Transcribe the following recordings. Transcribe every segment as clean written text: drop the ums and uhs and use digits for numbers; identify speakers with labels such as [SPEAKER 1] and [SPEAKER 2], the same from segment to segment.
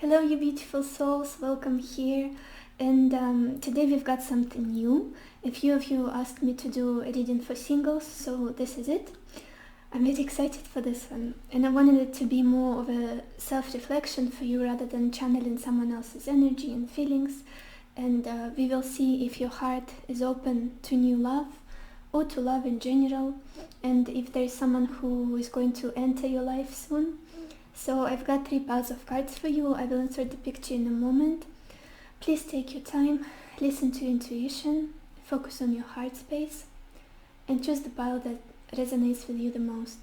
[SPEAKER 1] Hello, you beautiful souls, welcome here. And today we've got something new. A few of you asked me to do a reading for singles, so this is it. I'm very excited for this one, and I wanted it to be more of a self-reflection for you rather than channeling someone else's energy and feelings. And we will see if your heart is open to new love or to love in general, and if there is someone who is going to enter your life soon. So I've got 3 piles of cards for you. I will insert the picture in a moment. Please take your time, listen to your intuition, focus on your heart space, and choose the pile that resonates with you the most.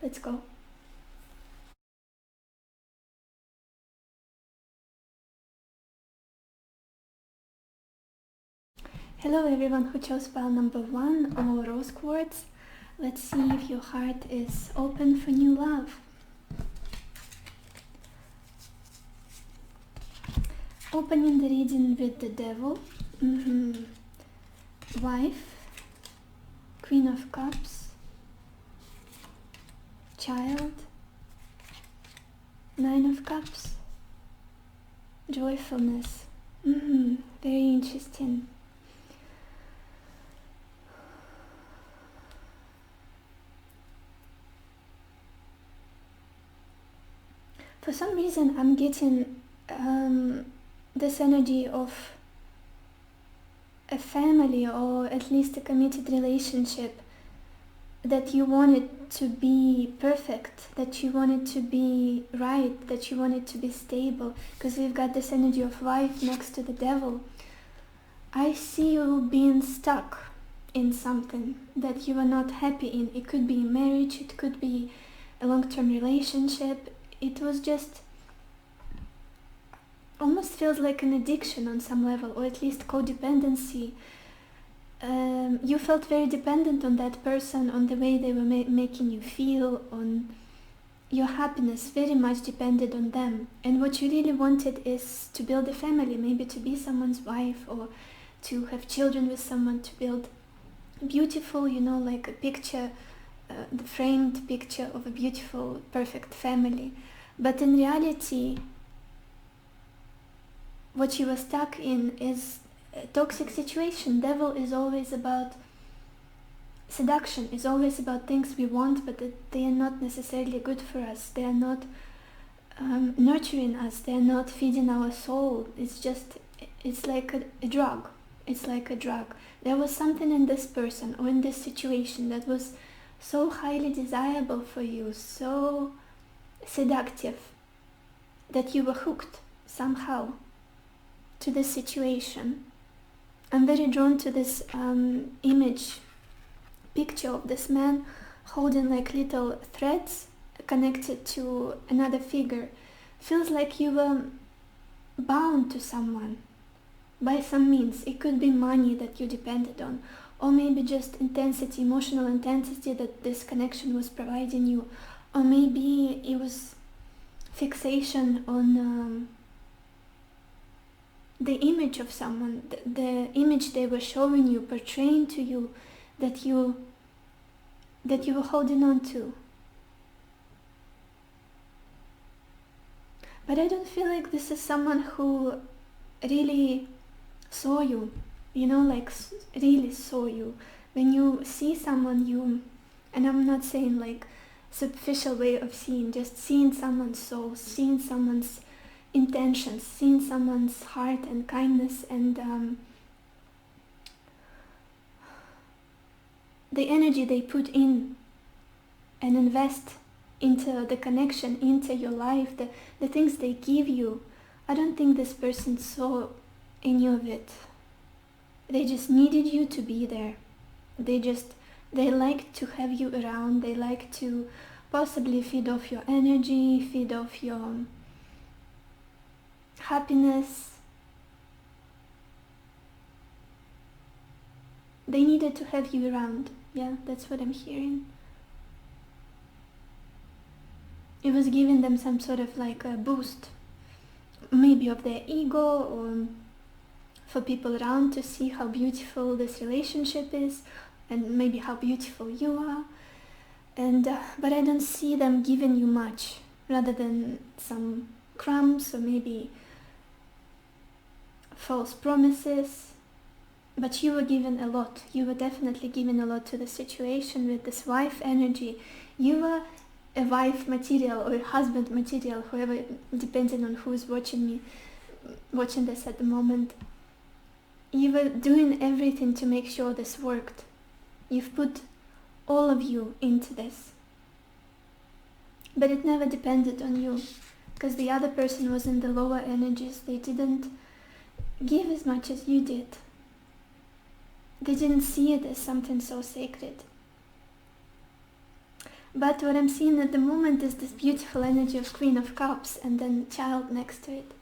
[SPEAKER 1] Let's go. Hello everyone who chose pile number 1 or rose quartz. Let's see if your heart is open for new love. Opening the reading with the devil, wife, Queen of Cups, child, 9 of Cups, joyfulness. Very interesting. For some reason I'm getting this energy of a family, or at least a committed relationship, that you want it to be perfect, that you want it to be right, that you want it to be stable, because we've got this energy of wife next to the devil. I see you being stuck in something that you are not happy in. It could be marriage, it could be a long-term relationship. It was just almost feels like an addiction on some level, or at least codependency. You felt very dependent on that person, on the way they were making you feel, on your happiness very much depended on them. And what you really wanted is to build a family, maybe to be someone's wife, or to have children with someone, to build beautiful, like a picture, the framed picture of a beautiful, perfect family. But in reality, what you were stuck in is a toxic situation. Devil is always about seduction, is always about things we want, but they are not necessarily good for us. They are not nurturing us. They are not feeding our soul. It's like a drug. It's like a drug. There was something in this person or in this situation that was so highly desirable for you, so seductive, that you were hooked somehow to this situation. I'm very drawn to this picture of this man holding like little threads connected to another figure. Feels like you were bound to someone by some means. It could be money that you depended on, or maybe just intensity, emotional intensity that this connection was providing you, or maybe it was fixation on the image of someone, the image they were showing you, portraying to you, that you were holding on to. But I don't feel like this is someone who really saw you, like really saw you. When you see someone, and I'm not saying like superficial way of seeing, just seeing someone's soul, seeing someone's intentions, seeing someone's heart and kindness, and the energy they put in and invest into the connection, into your life, the things they give you. I don't think this person saw any of it. They just needed you to be there. They like to have you around. They like to possibly feed off your energy, feed off your happiness. They needed to have you around. Yeah, that's what I'm hearing. It was giving them some sort of like a boost, maybe of their ego, or for people around to see how beautiful this relationship is, and maybe how beautiful you are. And but I don't see them giving you much. rather than some crumbs or maybe false promises. But you were given a lot. You were definitely given a lot to the situation with this wife energy. You were a wife material or a husband material, whoever, depending on who is watching this at the moment. You were doing everything to make sure this worked. You've put all of you into this. But it never depended on you, because the other person was in the lower energies. They didn't give as much as you did. They didn't see it as something so sacred. But what I'm seeing at the moment is this beautiful energy of Queen of Cups and then child next to it.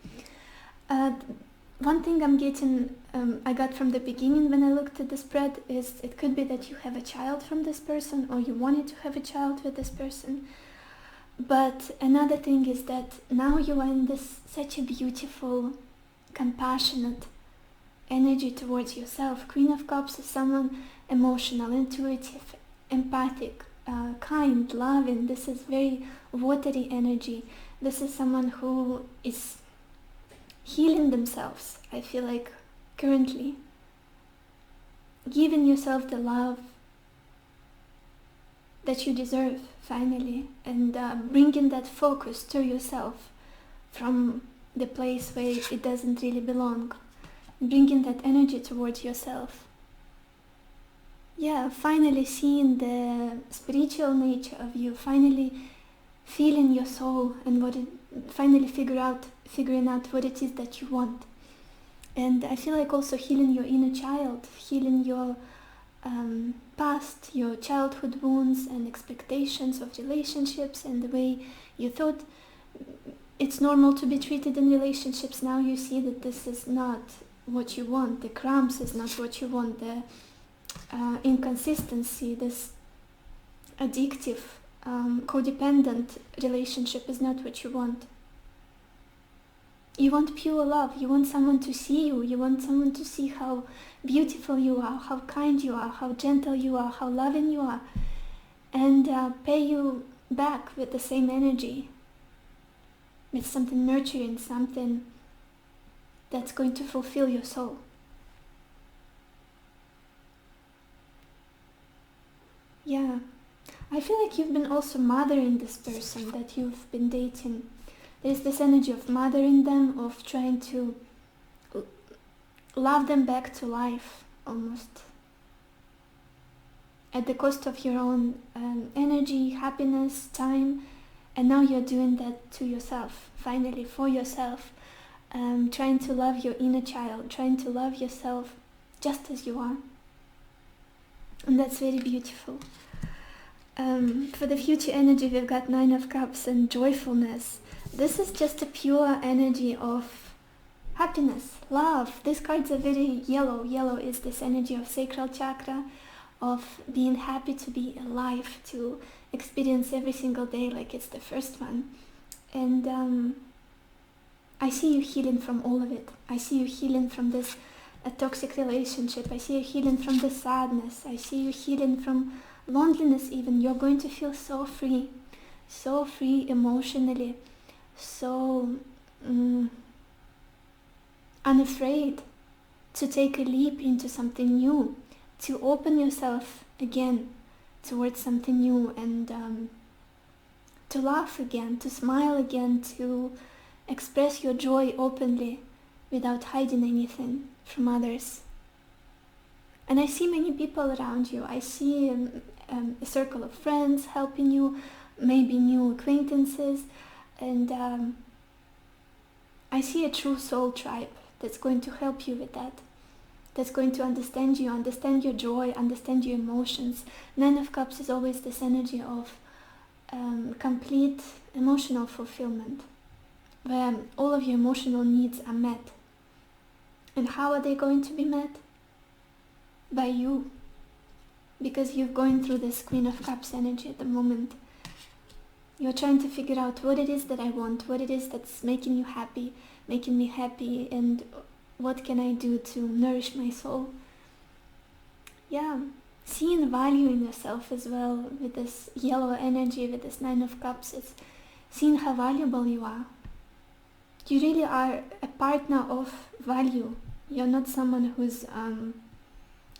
[SPEAKER 1] One thing I got from the beginning when I looked at the spread is it could be that you have a child from this person, or you wanted to have a child with this person. But another thing is that now you are in this such a beautiful, compassionate energy towards yourself. Queen of Cups is someone emotional, intuitive, empathic, kind, loving. This is very watery energy. This is someone who is healing themselves, I feel like, currently. Giving yourself the love that you deserve, finally, and bringing that focus to yourself from the place where it doesn't really belong. Bringing that energy towards yourself. Yeah, finally seeing the spiritual nature of you, finally feeling your soul and finally figuring out what it is that you want. And I feel like also healing your inner child, healing your past, your childhood wounds and expectations of relationships and the way you thought it's normal to be treated in relationships. Now you see that this is not what you want. The crumbs is not what you want. The inconsistency, this addictive, codependent relationship is not what you want. You want pure love. You want someone to see you. You want someone to see how beautiful you are, how kind you are, how gentle you are, how loving you are, and pay you back with the same energy, with something nurturing, something that's going to fulfill your soul. Yeah, I feel like you've been also mothering this person that you've been dating. There's this energy of mothering them, of trying to love them back to life, almost, at the cost of your own energy, happiness, time. And now you're doing that to yourself, finally, for yourself. Trying to love your inner child, trying to love yourself just as you are. And that's very beautiful. For the future energy, we've got Nine of Cups and joyfulness. This is just a pure energy of happiness, love. These cards are very yellow. Yellow is this energy of sacral chakra, of being happy to be alive, to experience every single day like it's the first one. And I see you healing from all of it. I see you healing from this toxic relationship. I see you healing from the sadness. I see you healing from loneliness even. You're going to feel so free emotionally, so unafraid to take a leap into something new, to open yourself again towards something new, and to laugh again, to smile again, to express your joy openly without hiding anything from others. And I see many people around you. I see a circle of friends helping you, maybe new acquaintances, and I see a true soul tribe that's going to help you with that, that's going to understand you, understand your joy, understand your emotions. Nine of Cups is always this energy of complete emotional fulfillment, where all of your emotional needs are met. And how are they going to be met? By you. Because you're going through this Queen of Cups energy at the moment. You're trying to figure out what it is that I want, what it is that's making you happy, making me happy, and what can I do to nourish my soul. Yeah, seeing value in yourself as well with this yellow energy, with this Nine of Cups, is seeing how valuable you are. You really are a partner of value. You're not someone who's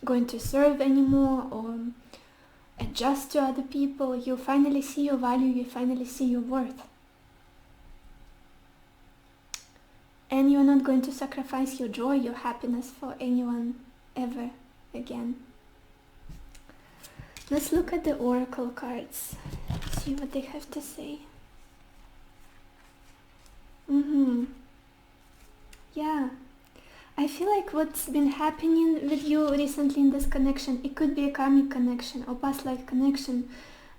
[SPEAKER 1] going to serve anymore or adjust to other people. You finally see your value, you finally see your worth. And you're not going to sacrifice your joy, your happiness for anyone ever again. Let's look at the oracle cards, see what they have to say. Yeah, I feel like what's been happening with you recently in this connection, it could be a karmic connection or past life connection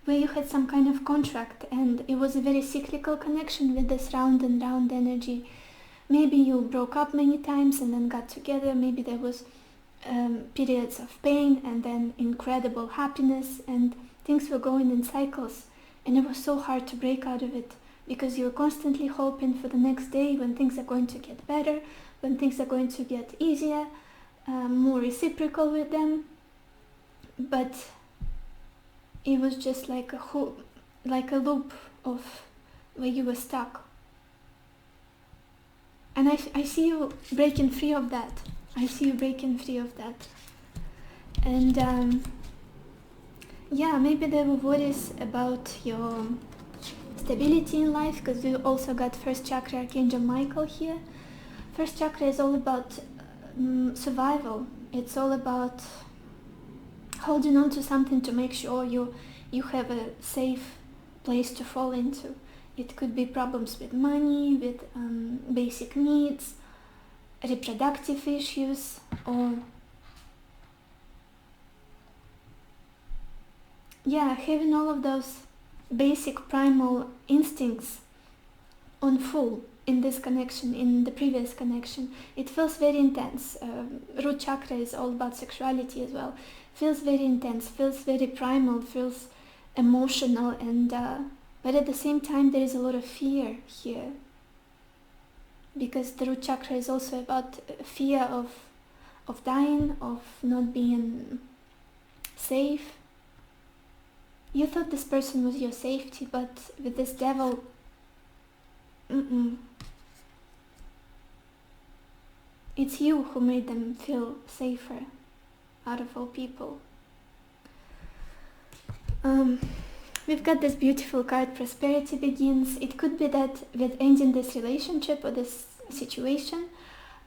[SPEAKER 1] where you had some kind of contract and it was a very cyclical connection with this round and round energy. Maybe you broke up many times and then got together. Maybe there was periods of pain and then incredible happiness, and things were going in cycles, and it was so hard to break out of it because you're constantly hoping for the next day when things are going to get better, when things are going to get easier, more reciprocal with them. But it was just like a loop of where you were stuck. And I see you breaking free of that. And yeah, maybe there were worries about your stability in life, because you also got first chakra Archangel Michael here. First chakra is all about survival. It's all about holding on to something to make sure you have a safe place to fall into. It could be problems with money, with basic needs, reproductive issues, or having all of those basic primal instincts on full in this connection, in the previous connection. It feels very intense. Root chakra is all about sexuality as well. Feels very intense, feels very primal, feels emotional, and but at the same time there is a lot of fear here, because the root chakra is also about fear of dying, of not being safe. You thought this person was your safety, but with this devil, it's you who made them feel safer out of all people. We've got this beautiful card, Prosperity Begins. It could be that with ending this relationship or this situation,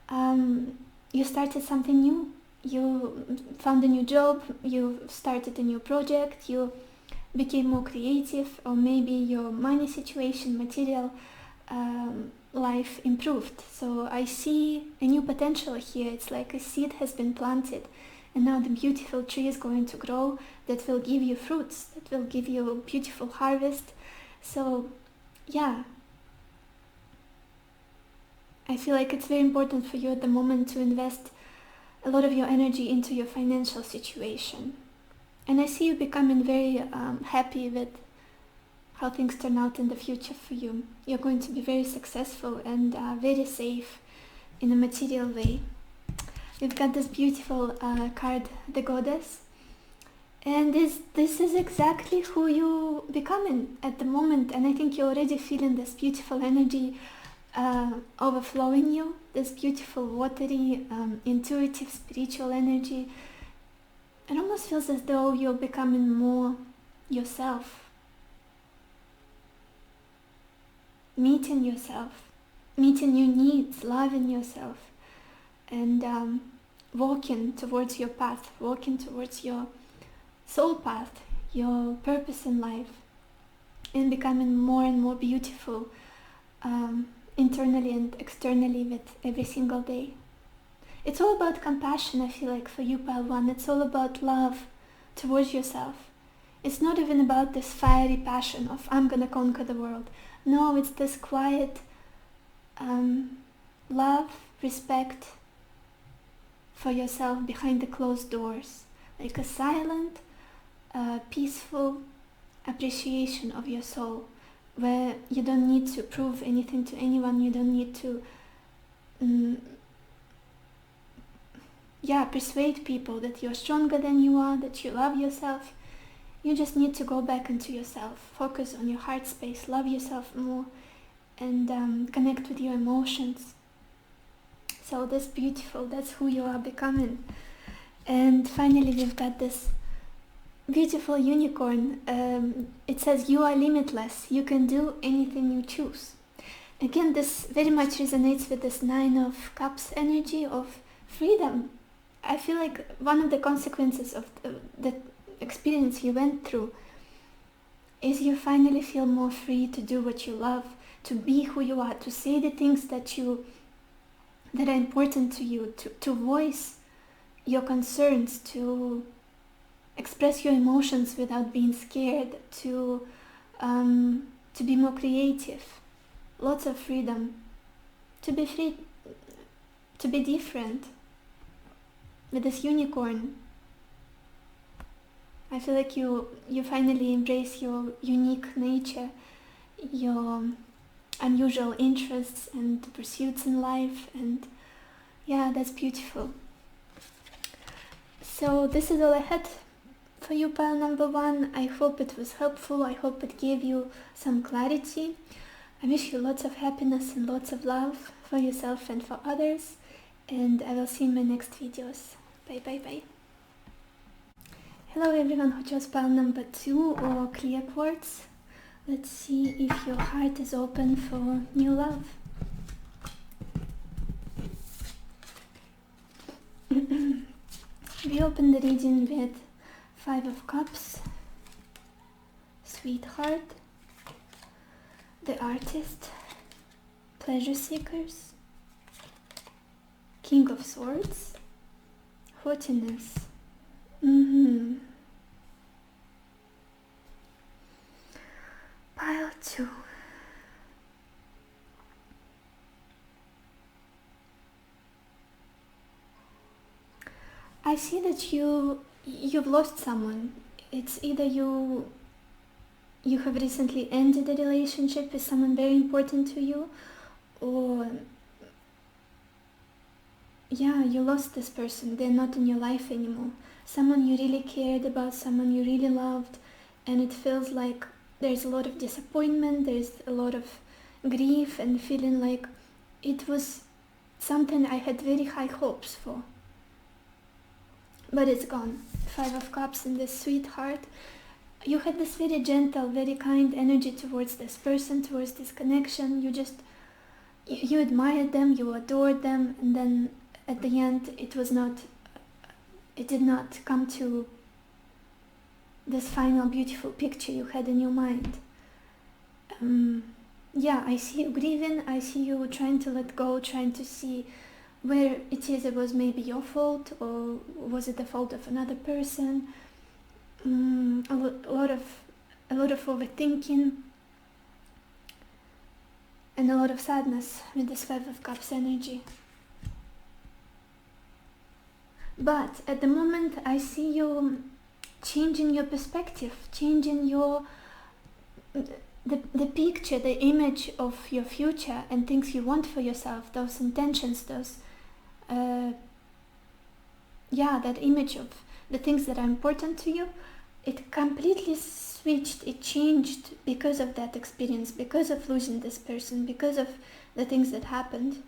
[SPEAKER 1] you started something new. You found a new job, you started a new project, you became more creative, or maybe your money situation, material life improved. So I see a new potential here. It's like a seed has been planted, and now the beautiful tree is going to grow that will give you fruits, that will give you a beautiful harvest. So yeah, I feel like it's very important for you at the moment to invest a lot of your energy into your financial situation. And I see you becoming very happy with how things turn out in the future for you. You're going to be very successful and very safe in a material way. We've got this beautiful card, the Goddess. And this is exactly who you're becoming at the moment. And I think you're already feeling this beautiful energy overflowing you, this beautiful, watery, intuitive, spiritual energy. It almost feels as though you're becoming more yourself, meeting yourself, meeting your needs, loving yourself, and walking towards your path, walking towards your soul path, your purpose in life, and becoming more and more beautiful internally and externally with every single day. It's all about compassion, I feel like, for you, Pile 1. It's all about love towards yourself. It's not even about this fiery passion of I'm gonna conquer the world. No, it's this quiet love, respect for yourself behind the closed doors. Like a silent, peaceful appreciation of your soul, where you don't need to prove anything to anyone. You don't need to persuade people that you're stronger than you are, that you love yourself. You just need to go back into yourself, focus on your heart space, love yourself more, and connect with your emotions. So that's beautiful, that's who you are becoming. And finally we've got this beautiful unicorn. It says you are limitless, you can do anything you choose. Again, this very much resonates with this 9 of Cups energy of freedom. I feel like one of the consequences of the experience you went through is you finally feel more free to do what you love, to be who you are, to say the things that are important to you, to voice your concerns, to express your emotions without being scared, to be more creative. Lots of freedom, to be free, to be different. With this unicorn, I feel like you finally embrace your unique nature, your unusual interests and pursuits in life, and yeah, that's beautiful. So this is all I had for you, pile number 1. I hope it was helpful. I hope it gave you some clarity. I wish you lots of happiness and lots of love for yourself and for others, and I will see you in my next videos. Bye bye bye. Hello everyone who chose pile number 2 or clear quartz. Let's see if your heart is open for new love. We open the reading with 5 of Cups, Sweetheart, the Artist, Pleasure Seekers, King of Swords, Haughtiness. Pile 2. I see that you've lost someone. It's either you have recently ended a relationship with someone very important to you, or yeah, you lost this person. They're not in your life anymore. Someone you really cared about, someone you really loved, and it feels like there's a lot of disappointment, there's a lot of grief, and feeling like it was something I had very high hopes for. But it's gone. 5 of Cups and this Sweetheart. You had this very gentle, very kind energy towards this person, towards this connection. You admired them, you adored them, and then at the end it did not come to this final beautiful picture you had in your mind. Yeah, I see you grieving, I see you trying to let go, trying to see where it was maybe your fault, or was it the fault of another person. A lot of overthinking and a lot of sadness with this 5 of Cups energy. But at the moment I see you changing your perspective, changing the picture, the image of your future and things you want for yourself, those intentions, those that image of the things that are important to you. It completely switched, it changed because of that experience, because of losing this person, because of the things that happened.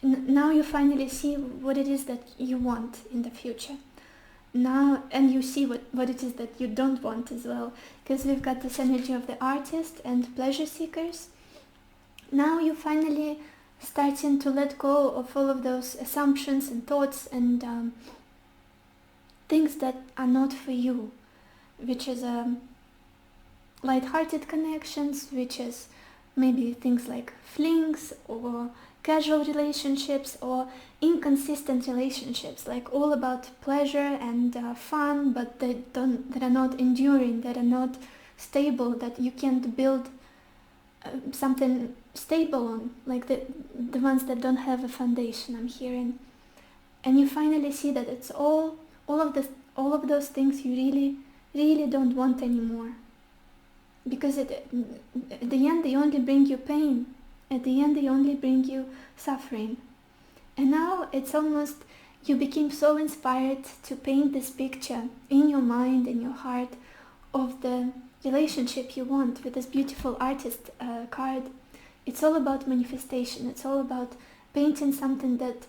[SPEAKER 1] Now you finally see what it is that you want in the future. Now, and you see what it is that you don't want as well, because we've got this energy of the Artist and Pleasure Seekers. Now you finally starting to let go of all of those assumptions and thoughts and things that are not for you, which is light-hearted connections, which is maybe things like flings or casual relationships or inconsistent relationships, like all about pleasure and fun, but that are not enduring, that are not stable, that you can't build something stable on, like the ones that don't have a foundation, I'm hearing. And you finally see that it's all of those things you really don't want anymore, because at the end they only bring you pain. At the end they only bring you suffering. And now it's almost you became so inspired to paint this picture in your mind, in your heart, of the relationship you want with this beautiful artist card. It's all about manifestation. It's all about painting something that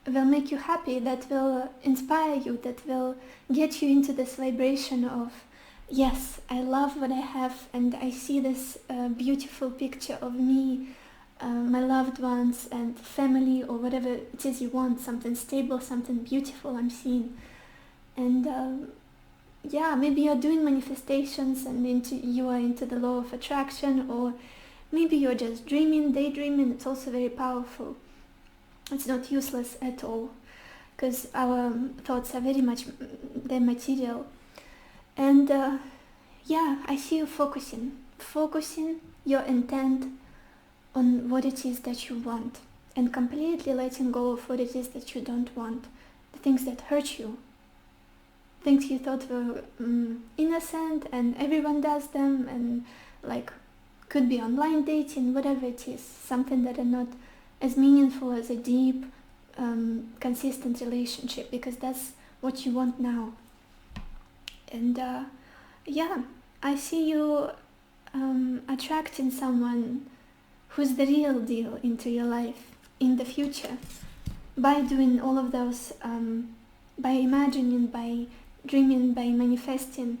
[SPEAKER 1] will make you happy, that will inspire you, that will get you into this vibration of, yes, I love what I have, and I see this beautiful picture of me, my loved ones and family, or whatever it is you want, something stable, something beautiful I'm seeing. And yeah, maybe you're doing manifestations and you are into the law of attraction, or maybe you're just dreaming, daydreaming. It's also very powerful. It's not useless at all, because our thoughts are very much, they're material. And yeah, I see you focusing your intent on what it is that you want, and completely letting go of what it is that you don't want, the things that hurt you, things you thought were innocent and everyone does them, and like could be online dating, whatever it is, something that are not as meaningful as a deep, consistent relationship, because that's what you want now. And yeah, I see you attracting someone who's the real deal into your life in the future, by doing all of those, by imagining, by dreaming, by manifesting.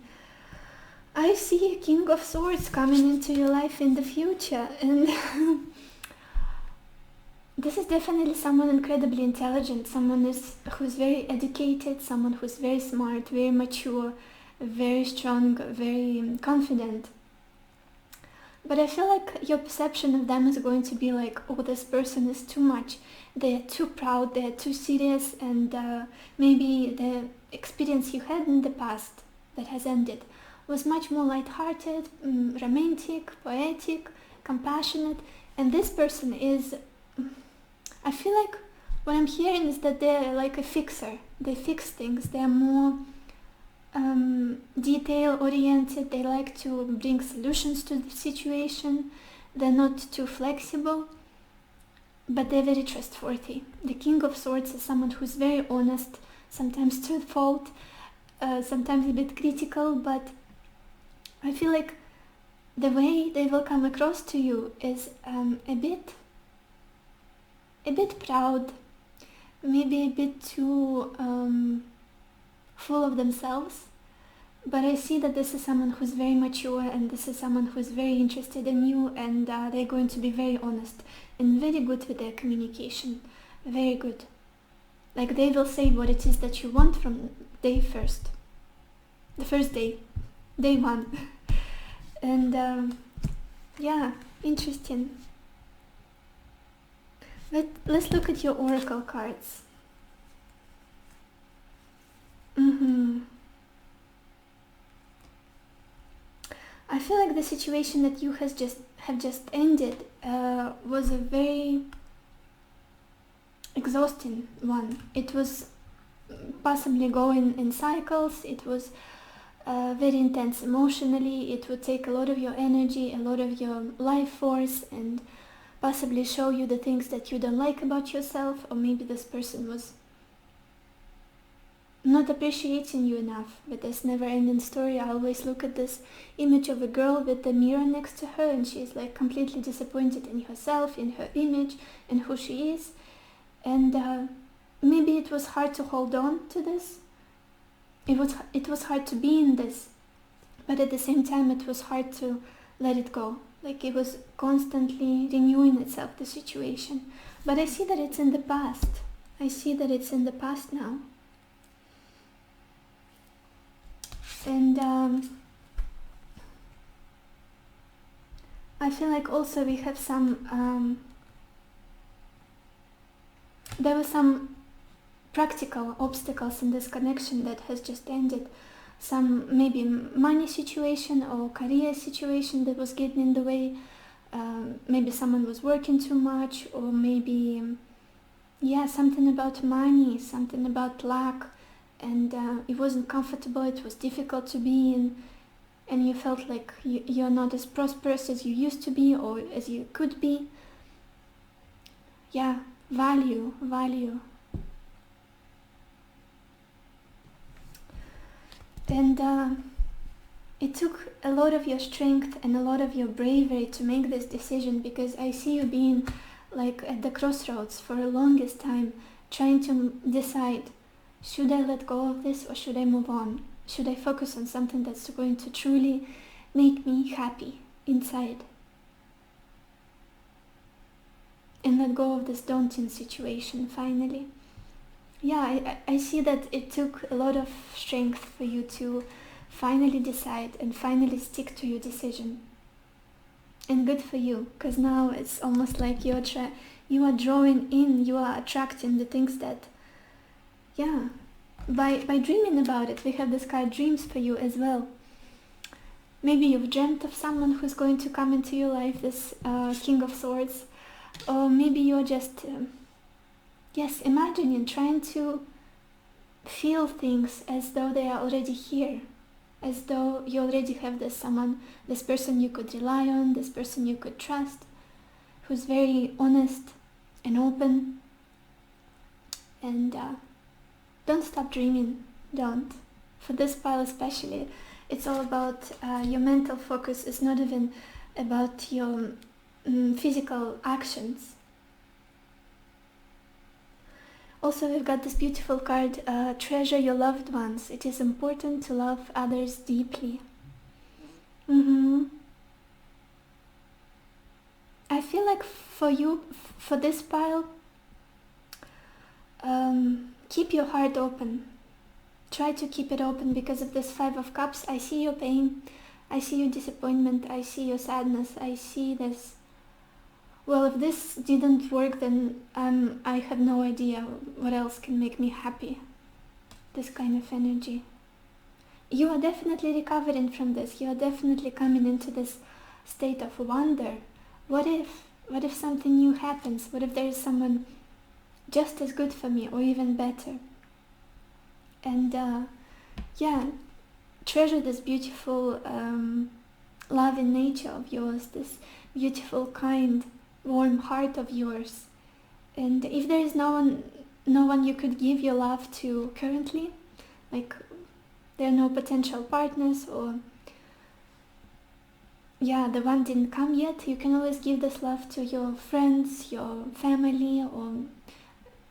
[SPEAKER 1] I see a King of Swords coming into your life in the future, and this is definitely someone incredibly intelligent, someone who's very educated, someone who's very smart, very mature, very strong, very confident. But I feel like your perception of them is going to be like, oh, this person is too much, they're too proud, they're too serious, and maybe the experience you had in the past that has ended was much more light-hearted, romantic, poetic, compassionate, and this person is, I feel like what I'm hearing is that they're like a fixer. They fix things. They're more detail-oriented. They like to bring solutions to the situation. They're not too flexible, but they're very trustworthy. The King of Swords is someone who's very honest, sometimes to a fault, sometimes a bit critical, but I feel like the way they will come across to you is a bit proud, maybe a bit too full of themselves, but I see that this is someone who's very mature, and this is someone who's very interested in you, and they're going to be very honest and very good with their communication, very good. Like, they will say what it is that you want from the first day, day one. And yeah, interesting. Let's look at your oracle cards. I feel like the situation that you have just ended was a very exhausting one. It was possibly going in cycles. It was very intense emotionally. It would take a lot of your energy, a lot of your life force, and possibly show you the things that you don't like about yourself, or maybe this person was not appreciating you enough. With this never-ending story, I always look at this image of a girl with the mirror next to her, and she's like completely disappointed in herself, in her image, and who she is. And maybe it was hard to hold on to this. It was hard to be in this, but at the same time it was hard to let it go. Like, it was constantly renewing itself, the situation. But I see that it's in the past. I see that it's in the past now. And I feel like also we have some, there were some practical obstacles in this connection that has just ended. Some maybe money situation or career situation that was getting in the way. Maybe someone was working too much, or maybe yeah, something about money, something about lack, and it wasn't comfortable, it was difficult to be in, and you felt like you're not as prosperous as you used to be or as you could be. Yeah, value. And it took a lot of your strength and a lot of your bravery to make this decision, because I see you being like at the crossroads for the longest time, trying to decide, should I let go of this or should I move on? Should I focus on something that's going to truly make me happy inside? And let go of this daunting situation finally. Yeah, I see that it took a lot of strength for you to finally decide and finally stick to your decision. And good for you, because now it's almost like you are drawing in, you are attracting the things that, yeah, by dreaming about it. We have this card dreams for you as well. Maybe you've dreamt of someone who's going to come into your life, this King of Swords, or maybe you're just yes, imagining, trying to feel things as though they are already here, as though you already have this someone, this person you could rely on, this person you could trust, who's very honest and open. And don't stop dreaming, don't. For this pile especially, it's all about your mental focus. It's not even about your physical actions. Also, we've got this beautiful card, treasure your loved ones. It is important to love others deeply. I feel like for you, for this pile, keep your heart open. Try to keep it open, because of this Five of Cups. I see your pain, I see your disappointment, I see your sadness, I see this. Well, if this didn't work, then I have no idea what else can make me happy. This kind of energy. You are definitely recovering from this. You are definitely coming into this state of wonder. What if? What if something new happens? What if there is someone just as good for me, or even better? And yeah, treasure this beautiful loving nature of yours, this beautiful, kind, warm heart of yours. And if there is no one you could give your love to currently, like there are no potential partners, or yeah, the one didn't come yet, you can always give this love to your friends, your family, or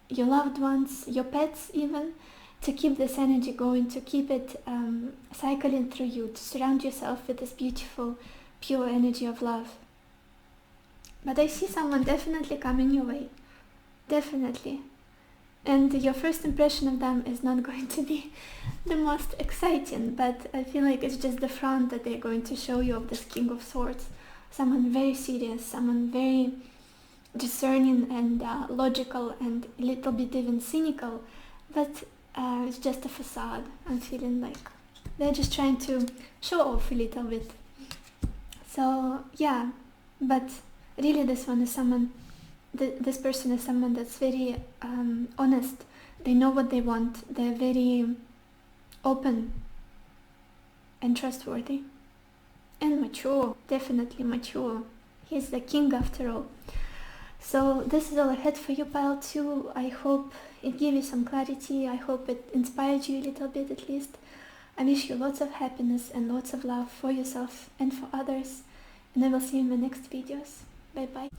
[SPEAKER 1] your loved ones, your pets even, to keep this energy going, to keep it cycling through you, to surround yourself with this beautiful, pure energy of love. But I see someone definitely coming your way. Definitely. And your first impression of them is not going to be the most exciting, but I feel like it's just the front that they're going to show you of this King of Swords. Someone very serious, someone very discerning and logical, and a little bit even cynical, but it's just a facade. I'm feeling like they're just trying to show off a little bit. So yeah, but really this one is someone, this person is someone that's very honest. They know what they want. They're very open and trustworthy and mature, definitely mature. He's the king after all. So this is all I had for you, pile 2. I hope it gave you some clarity. I hope it inspired you a little bit at least. I wish you lots of happiness and lots of love for yourself and for others. And I will see you in my next videos. Bye bye.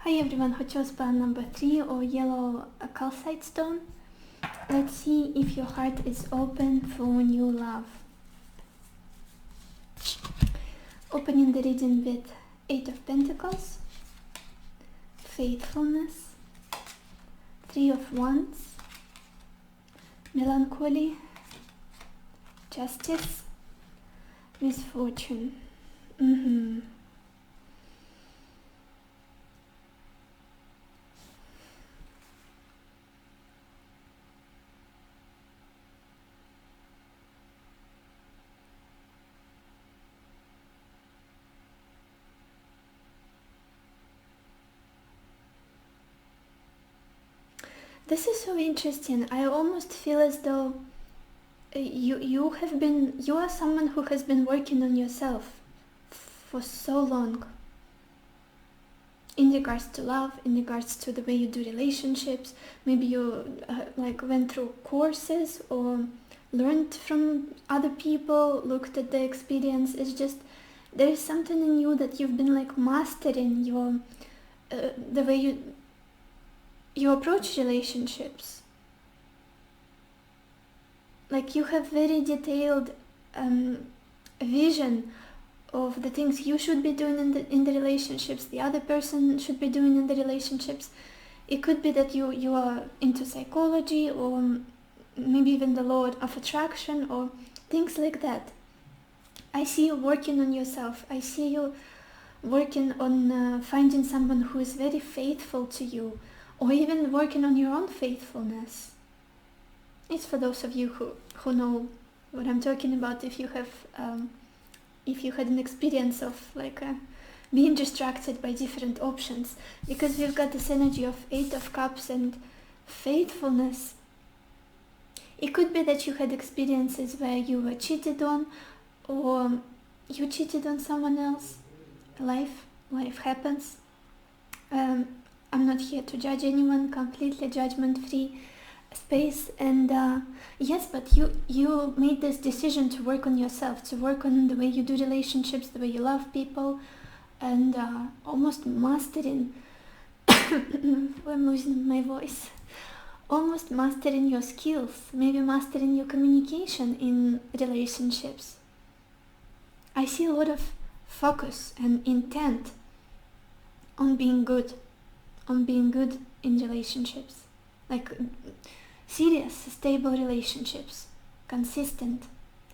[SPEAKER 1] Hi everyone who chose pile number 3, or yellow calcite stone. Let's see if your heart is open for new love. Opening the reading with 8 of Pentacles, faithfulness, 3 of Wands, melancholy, justice, misfortune. This is so interesting. I almost feel as though you are someone who has been working on yourself for so long. in regards to love, in regards to the way you do relationships. Maybe you went through courses or learned from other people, looked at the experience. It's just there is something in you that you've been mastering your the way you approach relationships. You have very detailed vision of the things you should be doing in the relationships, the other person should be doing in the relationships. It could be that you are into psychology, or maybe even the law of attraction, or things like that. I see you working on yourself. I see you working on finding someone who is very faithful to you, or even working on your own faithfulness. It's for those of you who know what I'm talking about. If you had an experience of being distracted by different options, because we've got this energy of 8 of Cups and faithfulness. It could be that you had experiences where you were cheated on, or you cheated on someone else. Life happens. I'm not here to judge anyone, completely judgment-free space. And yes, but you made this decision to work on yourself, to work on the way you do relationships, the way you love people, and almost mastering I'm losing my voice, almost mastering your skills, maybe mastering your communication in relationships. I see a lot of focus and intent on being good in relationships, serious, stable relationships, consistent,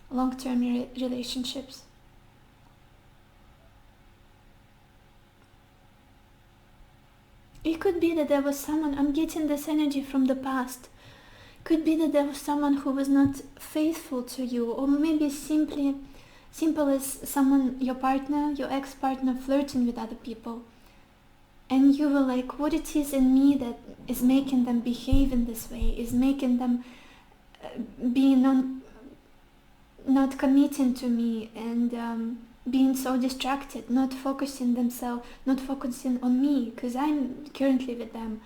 [SPEAKER 1] long-term relationships. It could be that there was someone, I'm getting this energy from the past. Could be that there was someone who was not faithful to you, or maybe simple as someone, your partner, your ex-partner, flirting with other people. And you were like, what it is in me that is making them behave in this way, is making them not committing to me, and being so distracted, not focusing on me, because I'm currently with them.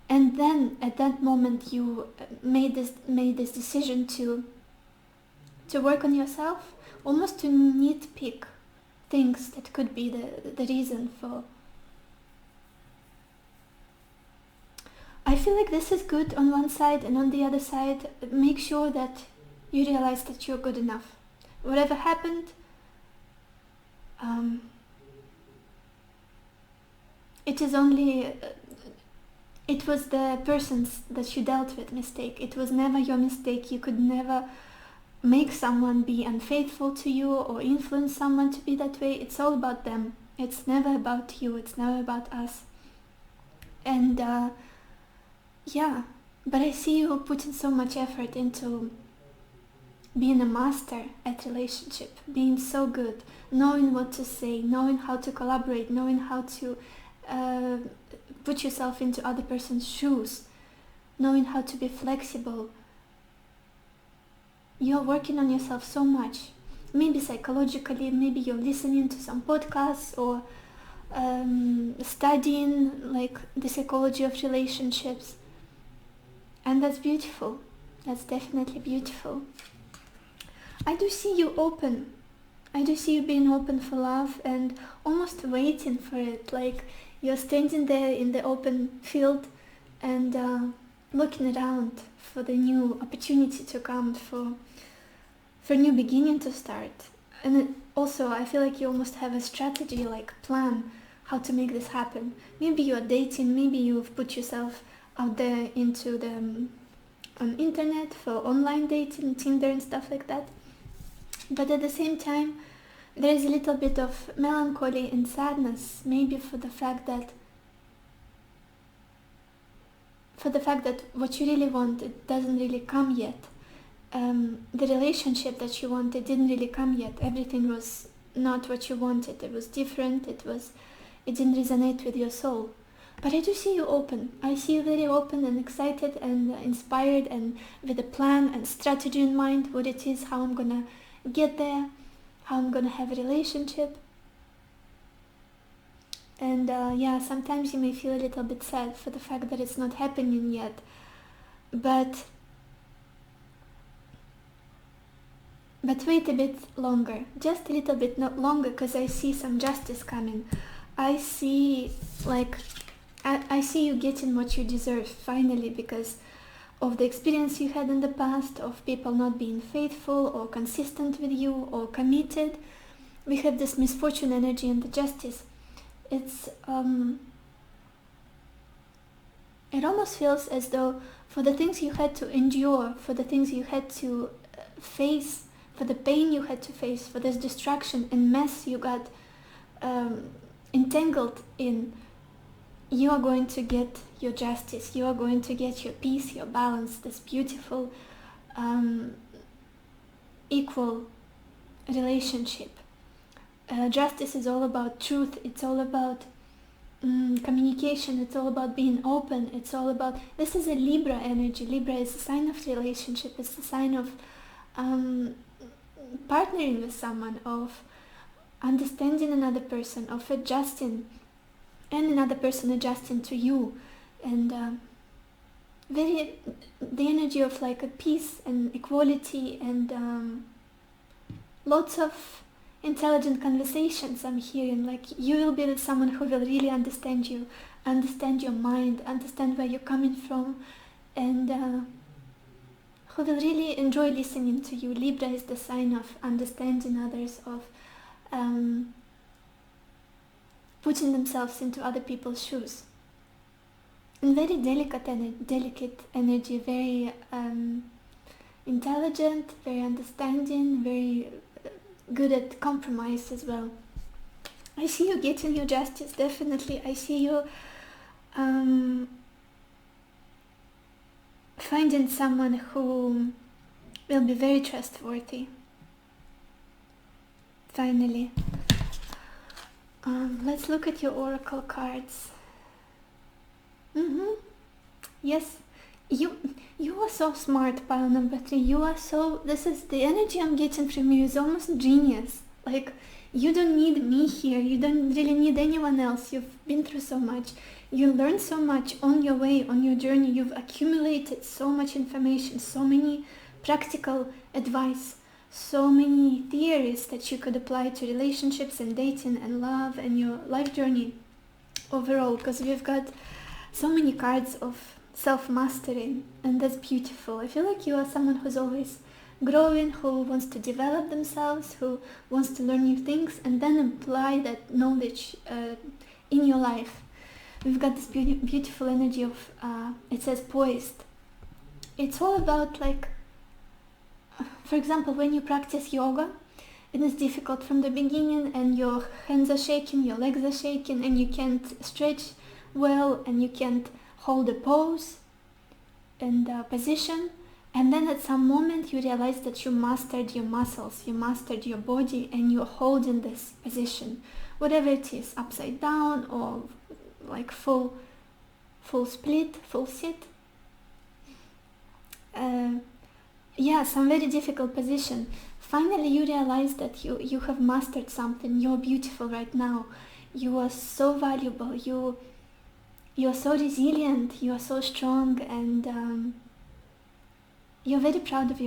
[SPEAKER 1] And then at that moment you made this decision to work on yourself, almost to nitpick things that could be the reason for. I feel like this is good on one side, and on the other side, make sure that you realize that you're good enough. Whatever happened, it was the person's that you dealt with mistake. It was never your mistake. You could never make someone be unfaithful to you or influence someone to be that way. It's all about them. It's never about you. It's never about us. And yeah, but I see you putting so much effort into being a master at relationship, being so good, knowing what to say, knowing how to collaborate, knowing how to put yourself into other person's shoes, knowing how to be flexible. You're working on yourself so much. Maybe psychologically, maybe you're listening to some podcasts, or studying the psychology of relationships. And that's beautiful. That's definitely beautiful. I do see you open. I do see you being open for love and almost waiting for it. You're standing there in the open field and looking around for the new opportunity to come, for new beginning to start. And also, I feel like you almost have a strategy, plan how to make this happen. Maybe you're dating, maybe you've put yourself out there into on internet for online dating, Tinder and stuff like that. But at the same time, there is a little bit of melancholy and sadness, maybe for the fact that what you really want, it doesn't really come yet. The relationship that you wanted didn't really come yet. Everything was not what you wanted. It was different. It didn't resonate with your soul. But I do see you open. I see you very open and excited and inspired, and with a plan and strategy in mind, what it is, how I'm gonna get there, how I'm gonna have a relationship. And sometimes you may feel a little bit sad for the fact that it's not happening yet, but wait a bit longer, just a little bit not longer, because I see some justice coming. I see I see you getting what you deserve finally, because of the experience you had in the past, of people not being faithful or consistent with you or committed. We have this misfortune energy and the justice. It's it almost feels as though for the things you had to endure, for the things you had to face, for the pain you had to face, for this distraction and mess you got entangled in, you are going to get your justice, you are going to get your peace, your balance, this beautiful equal relationship. Justice is all about truth, it's all about communication, it's all about being open, it's all about, this is a Libra energy. Libra is a sign of relationship, it's a sign of partnering with someone, of understanding another person, of adjusting, and another person adjusting to you, and the energy of like a peace and equality, and lots of intelligent conversations I'm hearing. Like, you will be with someone who will really understand you, understand your mind, understand where you're coming from, and who will really enjoy listening to you. Libra is the sign of understanding others, of putting themselves into other people's shoes. And very delicate energy, very intelligent, very understanding, very good at compromise as well. I see you getting your justice, definitely. I see you finding someone who will be very trustworthy. Finally. Let's look at your oracle cards. Yes, you are so smart, pile number 3. You are so, this is the energy I'm getting from you, is almost genius. Like, you don't need me here, you don't really need anyone else. You've been through so much, you learned so much on your way, on your journey. You've accumulated so much information, so many practical advice, so many theories that you could apply to relationships and dating and love and your life journey overall, because we've got so many cards of self-mastery, and that's beautiful. I feel like you are someone who's always growing, who wants to develop themselves, who wants to learn new things and then apply that knowledge in your life. We've got this beautiful energy of, it says poised. It's all about, like, for example, when you practice yoga, it is difficult from the beginning and your hands are shaking, your legs are shaking, and you can't stretch well, and you can't hold a pose and position, and then at some moment you realize that you mastered your muscles, you mastered your body, and you're holding this position, whatever it is, upside down or like full split, full sit, some very difficult position. Finally you realize that you have mastered something. You're beautiful right now, you are so valuable, you're so resilient, you are so strong, and you're very proud of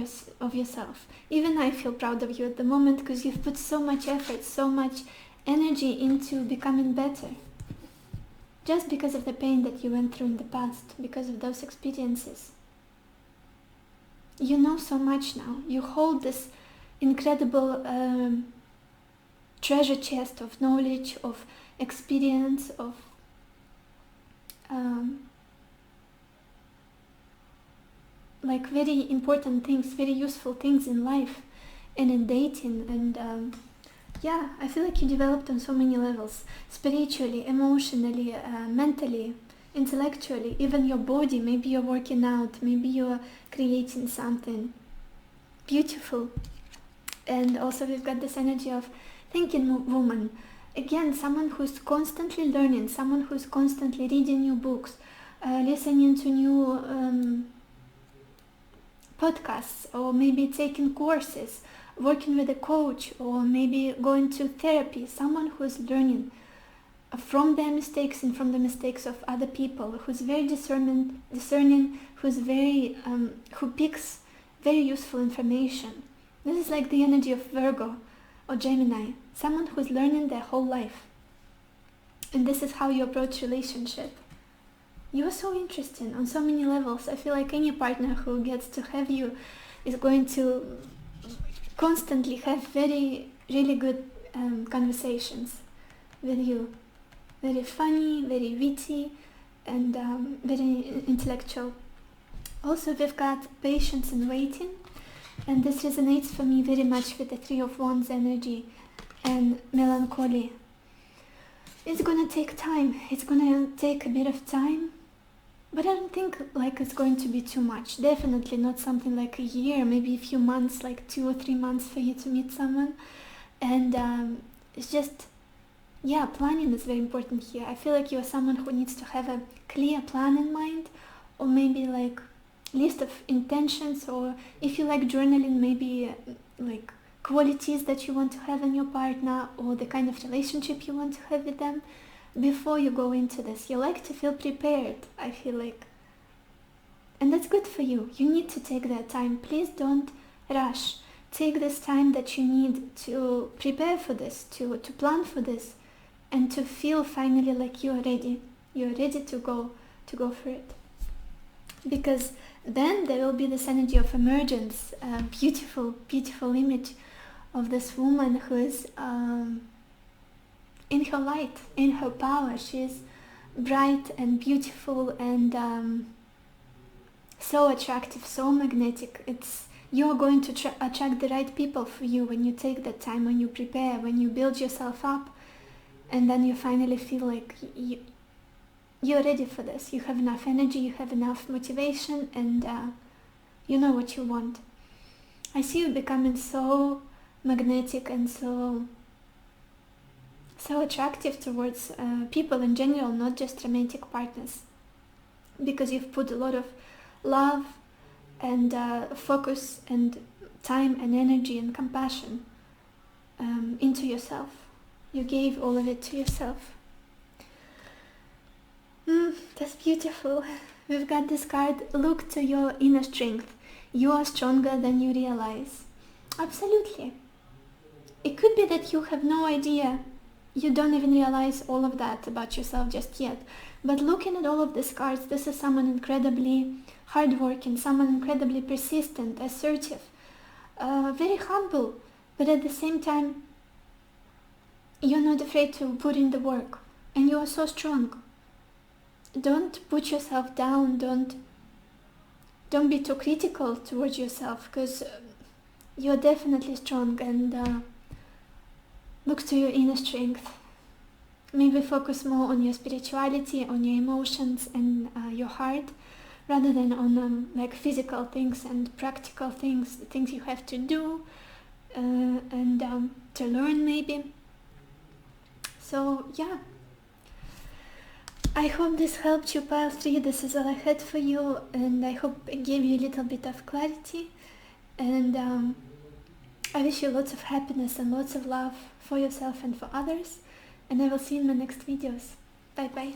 [SPEAKER 1] yourself. Even I feel proud of you at the moment, because you've put so much effort, so much energy into becoming better, just because of the pain that you went through in the past, because of those experiences. You know so much now. You hold this incredible treasure chest of knowledge, of experience, of like very important things, very useful things in life and in dating, and I feel like you developed on so many levels, spiritually, emotionally, mentally, intellectually, even your body. Maybe you're working out, maybe you're creating something beautiful. And also we've got this energy of thinking woman. Again, someone who's constantly learning, someone who's constantly reading new books, listening to new podcasts, or maybe taking courses, working with a coach, or maybe going to therapy. Someone who's learning, from their mistakes and from the mistakes of other people, who's very discerning, who picks very useful information. This is like the energy of Virgo or Gemini, someone who's learning their whole life. And this is how you approach relationship. You are so interesting on so many levels. I feel like any partner who gets to have you is going to constantly have really good conversations with you. Very funny, very witty, and very intellectual. Also, we've got patience and waiting, and this resonates for me very much with the Three of Wands energy and melancholy. It's gonna take time. It's gonna take a bit of time, but I don't think like it's going to be too much. Definitely not something like a year, maybe a few months, like 2 or 3 months for you to meet someone. And it's just, yeah, planning is very important here. I feel like you're someone who needs to have a clear plan in mind, or maybe like list of intentions, or if you like journaling, maybe like qualities that you want to have in your partner, or the kind of relationship you want to have with them before you go into this. You like to feel prepared, I feel like, and that's good for you. You need to take that time. Please don't rush. Take this time that you need to prepare for this, to plan for this, and to feel finally like you're ready to go for it. Because then there will be this energy of emergence, beautiful image of this woman who is in her light, in her power. She is bright and beautiful and so attractive, so magnetic. You're going to attract the right people for you when you take that time, when you prepare, when you build yourself up, and then you finally feel like you're ready for this. You have enough energy, you have enough motivation, and you know what you want. I see you becoming so magnetic and so attractive towards people in general, not just romantic partners, because you've put a lot of love and focus and time and energy and compassion into yourself. You gave all of it to yourself. That's beautiful. We've got this card, look to your inner strength. You are stronger than you realize. Absolutely. It could be that you have no idea. You don't even realize all of that about yourself just yet. But looking at all of these cards, this is someone incredibly hardworking, someone incredibly persistent, assertive, very humble, but at the same time, you're not afraid to put in the work, and you are so strong. Don't put yourself down, don't be too critical towards yourself, because you're definitely strong, and look to your inner strength. Maybe focus more on your spirituality, on your emotions and your heart, rather than on like physical things and practical things, the things you have to do and to learn maybe. So yeah, I hope this helped you, pile 3. This is all I had for you, and I hope it gave you a little bit of clarity, and I wish you lots of happiness and lots of love for yourself and for others, and I will see you in my next videos. Bye bye.